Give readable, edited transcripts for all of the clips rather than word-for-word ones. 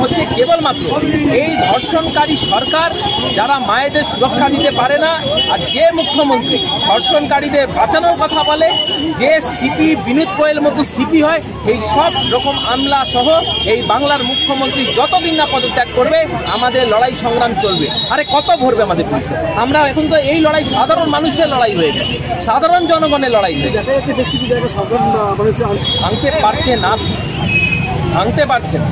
হচ্ছে কেবলমাত্র এই ধর্ষণকারী সরকার যারা মায়েদের সুরক্ষা দিতে পারে না, আর যে মুখ্যমন্ত্রী ধর্ষণকারীদের বাঁচানোর কথা বলে, যে সিপি বিনীত গোয়েল মতো সিপি হয়, এই সব রকম আমলা সহ এই বাংলার মুখ্যমন্ত্রী যতদিন না পদত্যাগ করবে আমাদের লড়াই সংগ্রাম চলবে। আরে কত ভরবে আমাদের পুলিশে? আমরা এখন তো এই লড়াই সাধারণ মানুষের লড়াই হয়ে গেছে, সাধারণ জনগণের লড়াই হয়ে গেছে। ভাঙতে পারছে না, ভাঙতে পারছে না।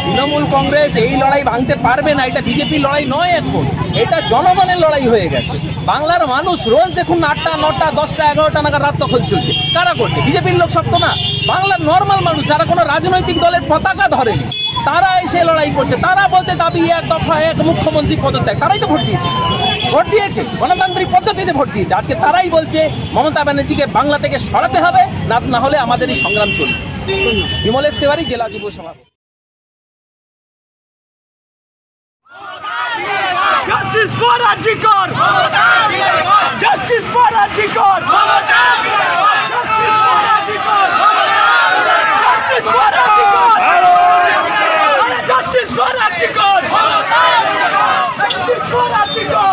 তৃণমূল কংগ্রেস এই লড়াই ভাঙতে পারবে না। এটা বিজেপির লড়াই নয়, এখন এটা জনগণের লড়াই হয়ে গেছে। বাংলার মানুষ রোজ দেখুন 8টা 9টা 10টা 11টা নাগাদ রাত দখল চলছে। কারা করছে? বিজেপির লোক সব তো না, বাংলার নর্মাল মানুষ যারা কোনো রাজনৈতিক দলের পতাকা ধরেনি তারা এসে লড়াই করছে। তারা বলতে দাবি 1 দফা 1 মুখ্যমন্ত্রী পদত্যাগ। তারাই তো ভোট দিয়েছে গণতান্ত্রিক পদ্ধতিতে ভোট দিয়েছে। আজকে তারাই বলছে মমতা ব্যানার্জিকে বাংলা থেকে সরাতে হবে, না হলে আমাদের এই সংগ্রাম চলবে। বিমলেশ তিওয়ারি, জেলা যুব সভাপতি। Justice for Arjikor! Justice for Arjikor! Justice for Arjikor! Justice for Arjikor! Justice for Arjikor!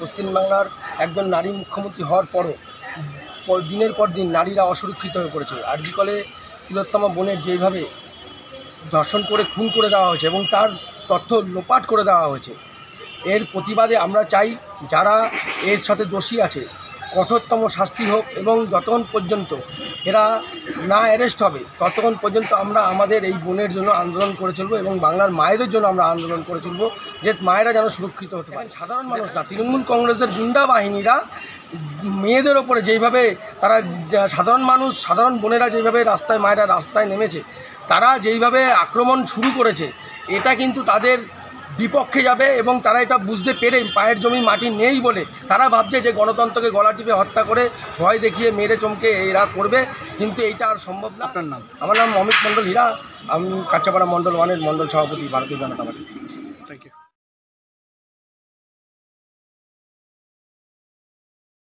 পশ্চিমবাংলার একজন নারী মুখ্যমন্ত্রী হওয়ার পরও দিনের পর দিন নারীরা অসুরক্ষিত হয়ে পড়েছে। আরজিকরে তিলোত্তমা বোনের যেভাবে ধর্ষণ করে খুন করে দেওয়া হয়েছে এবং তার তথ্য লোপাট করে দেওয়া হয়েছে, এর প্রতিবাদে আমরা চাই যারা এর সাথে দোষী আছে কঠোরতম শাস্তি হোক, এবং যতক্ষণ পর্যন্ত এরা না অ্যারেস্ট হবে ততক্ষণ পর্যন্ত আমরা আমাদের এই বোনের জন্য আন্দোলন করে চলবো এবং বাংলার মায়েদের জন্য আমরা আন্দোলন করে চলবো, যে মায়েরা যেন সুরক্ষিত হতে পারে। সাধারণ মানুষ না, তৃণমূল কংগ্রেসের গুন্ডা বাহিনীরা মেয়েদের ওপরে যেইভাবে তারা সাধারণ বোনেরা যেইভাবে মায়েরা রাস্তায় নেমেছে, তারা যেইভাবে আক্রমণ শুরু করেছে, এটা কিন্তু তাদের বিপক্ষে যাবে এবং তারা এটা বুঝতে পেরে পায়ের জমি মাটি নেই বলে তারা ভাবছে যে গণতন্ত্রকে গলা টিপে হত্যা করে ভয় দেখিয়ে মেরে চমকে এরা করবে, কিন্তু এইটা আর সম্ভব না। আপনার নাম? আমার নাম অমিত মণ্ডল হীরা, আমি কাঁচাপাড়া মণ্ডল 1-এর মণ্ডল সভাপতি, ভারতীয় জনতা পার্টি।